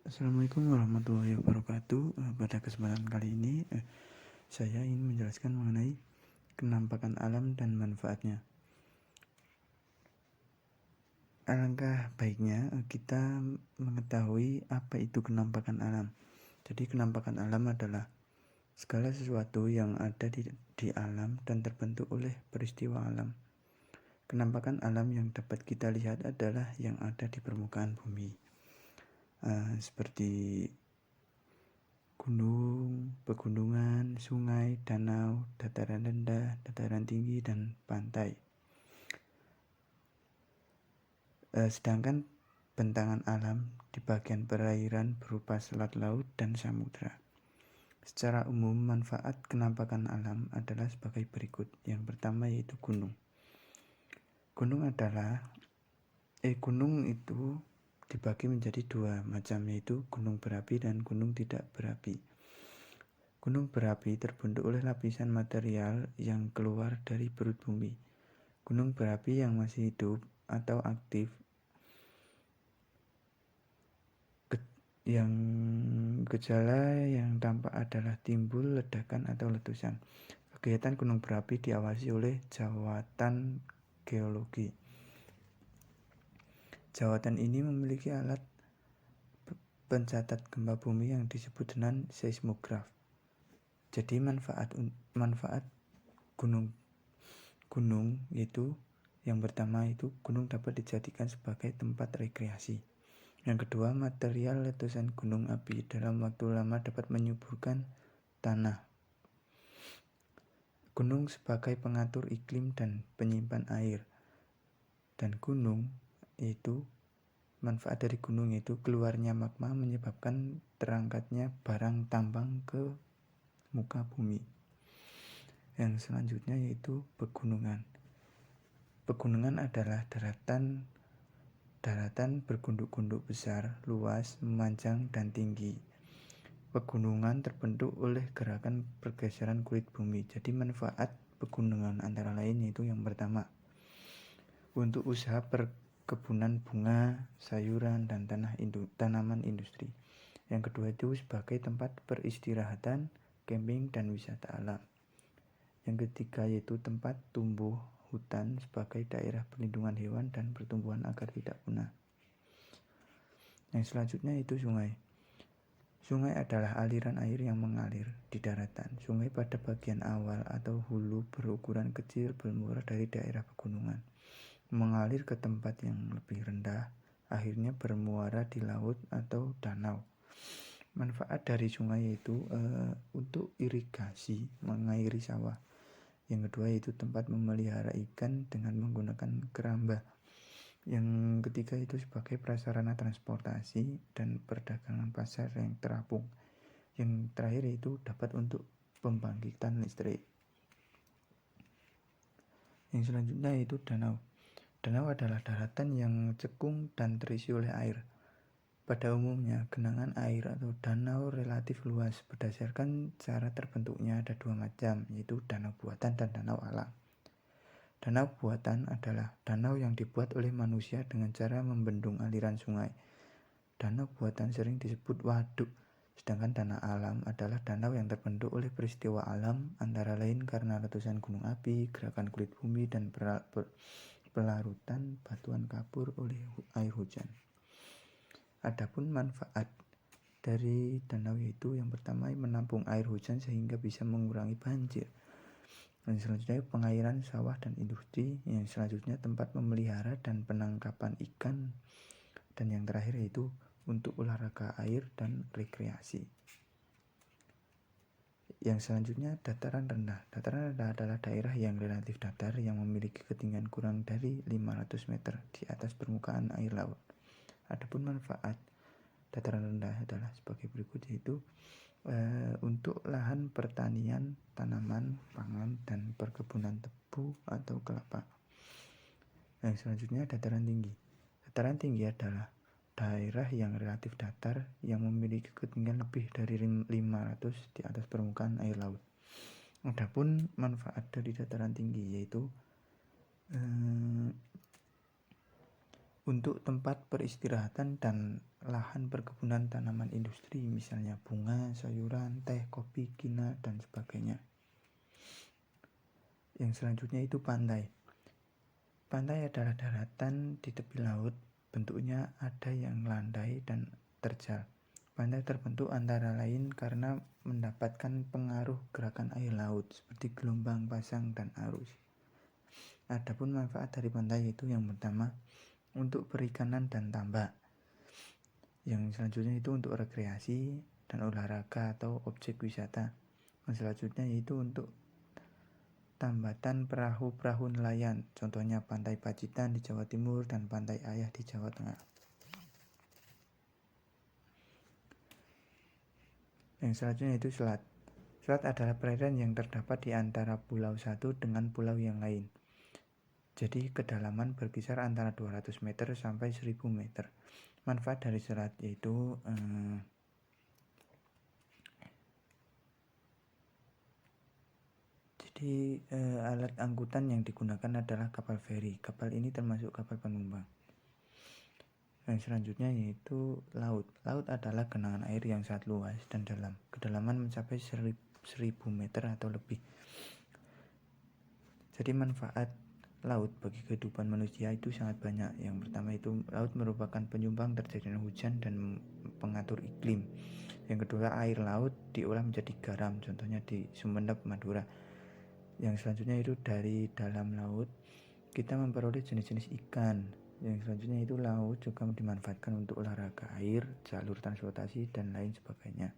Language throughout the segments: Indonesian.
Assalamualaikum warahmatullahi wabarakatuh. Pada kesempatan kali ini saya ingin menjelaskan mengenai kenampakan alam dan manfaatnya. Alangkah baiknya kita mengetahui apa itu kenampakan alam. Jadi kenampakan alam adalah segala sesuatu yang ada di alam dan terbentuk oleh peristiwa alam. Kenampakan alam yang dapat kita lihat adalah yang ada di permukaan bumi, seperti gunung, pegunungan, sungai, danau, dataran rendah, dataran tinggi, dan pantai. Sedangkan bentangan alam di bagian perairan berupa selat laut dan samudra. Secara umum, manfaat kenampakan alam adalah sebagai berikut. Yang pertama yaitu gunung. Gunung itu dibagi menjadi dua macam, yaitu gunung berapi dan gunung tidak berapi. Gunung berapi terbentuk oleh lapisan material yang keluar dari perut bumi. Gunung berapi yang masih hidup atau aktif, yang gejala yang tampak adalah timbul ledakan atau letusan. Kegiatan gunung berapi diawasi oleh jawatan geologi. Jawatan ini memiliki alat pencatat gempa bumi yang disebut dengan seismograf. Jadi manfaat gunung itu yang pertama itu gunung dapat dijadikan sebagai tempat rekreasi. Yang kedua, material letusan gunung api dalam waktu lama dapat menyuburkan tanah. Gunung sebagai pengatur iklim dan penyimpan air. Dan manfaat dari gunung itu keluarnya magma menyebabkan terangkatnya barang tambang ke muka bumi. Yang selanjutnya yaitu pegunungan. Pegunungan adalah daratan bergunduk-gunduk besar, luas, memanjang, dan tinggi. Pegunungan terbentuk oleh gerakan pergeseran kulit bumi. Jadi manfaat pegunungan antara lain yaitu yang pertama, untuk usaha perkebunan bunga, sayuran, dan tanaman industri. Yang kedua itu sebagai tempat peristirahatan, camping, dan wisata alam. Yang ketiga yaitu tempat tumbuh hutan sebagai daerah perlindungan hewan dan pertumbuhan agar tidak punah. Yang selanjutnya itu sungai. Sungai adalah aliran air yang mengalir di daratan. Sungai pada bagian awal atau hulu berukuran kecil bermula dari daerah pegunungan, mengalir ke tempat yang lebih rendah, akhirnya bermuara di laut atau danau. Manfaat dari sungai yaitu untuk irigasi, mengairi sawah. Yang kedua yaitu tempat memelihara ikan dengan menggunakan keramba. Yang ketiga itu sebagai prasarana transportasi dan perdagangan pasar yang terapung. Yang terakhir itu dapat untuk pembangkitan listrik. Yang selanjutnya yaitu danau. Danau adalah daratan yang cekung dan terisi oleh air. Pada umumnya, genangan air atau danau relatif luas. Berdasarkan cara terbentuknya ada dua macam, yaitu danau buatan dan danau alam. Danau buatan adalah danau yang dibuat oleh manusia dengan cara membendung aliran sungai. Danau buatan sering disebut waduk, sedangkan danau alam adalah danau yang terbentuk oleh peristiwa alam, antara lain karena letusan gunung api, gerakan kulit bumi, dan pelarutan batuan kapur oleh air hujan. Adapun manfaat dari danau yaitu yang pertama menampung air hujan sehingga bisa mengurangi banjir. Yang selanjutnya pengairan sawah dan industri. Yang selanjutnya tempat memelihara dan penangkapan ikan. Dan yang terakhir yaitu untuk olahraga air dan rekreasi. Yang selanjutnya dataran rendah. Dataran rendah adalah daerah yang relatif datar yang memiliki ketinggian kurang dari 500 meter di atas permukaan air laut. Adapun manfaat dataran rendah adalah sebagai berikut, yaitu untuk lahan pertanian, tanaman pangan, dan perkebunan tebu atau kelapa. Yang selanjutnya dataran tinggi. Dataran tinggi adalah daerah yang relatif datar yang memiliki ketinggian lebih dari 500 di atas permukaan air laut. Adapun manfaat dari dataran tinggi yaitu untuk tempat peristirahatan dan lahan perkebunan tanaman industri, misalnya bunga, sayuran, teh, kopi, kina, dan sebagainya. Yang selanjutnya itu pantai. Pantai adalah daratan di tepi laut, bentuknya ada yang landai dan terjal. Pantai terbentuk antara lain karena mendapatkan pengaruh gerakan air laut seperti gelombang, pasang, dan arus. Adapun manfaat dari pantai itu yang pertama untuk perikanan dan tambak. Yang selanjutnya itu untuk rekreasi dan olahraga atau objek wisata. Yang selanjutnya yaitu untuk tambatan perahu-perahu nelayan, contohnya Pantai Pacitan di Jawa Timur dan Pantai Ayah di Jawa Tengah. Yang selanjutnya itu selat. Selat adalah perairan yang terdapat di antara pulau satu dengan pulau yang lain. Jadi kedalaman berkisar antara 200 meter sampai 1000 meter. Manfaat dari selat yaitu alat angkutan yang digunakan adalah kapal feri. Kapal ini termasuk kapal penumpang. Yang selanjutnya yaitu laut. Laut adalah genangan air yang sangat luas dan dalam. Kedalaman mencapai 1000 meter atau lebih. Jadi manfaat laut bagi kehidupan manusia itu sangat banyak. Yang pertama itu laut merupakan penyumbang terjadinya hujan dan pengatur iklim. Yang kedua, air laut diolah menjadi garam, contohnya di Sumeneb, Madura. Yang selanjutnya itu dari dalam laut kita memperoleh jenis-jenis ikan. Yang selanjutnya itu laut juga dimanfaatkan untuk olahraga air, jalur transportasi, dan lain sebagainya.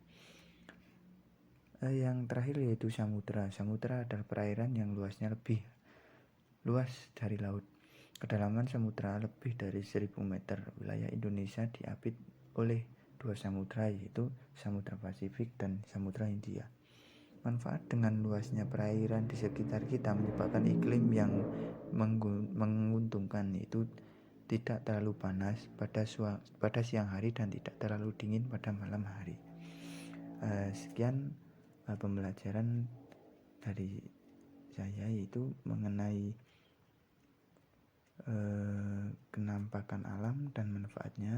Yang terakhir yaitu samudra. Samudra adalah perairan yang luasnya lebih luas dari laut. Kedalaman samudra lebih dari 1000 meter. Wilayah Indonesia diapit oleh 2 samudra, yaitu Samudra Pasifik dan Samudra Hindia. Manfaat dengan luasnya perairan di sekitar kita menyebabkan iklim yang menguntungkan, yaitu tidak terlalu panas pada siang hari dan tidak terlalu dingin pada malam hari. Sekian pembelajaran dari saya, yaitu mengenai kenampakan alam dan manfaatnya.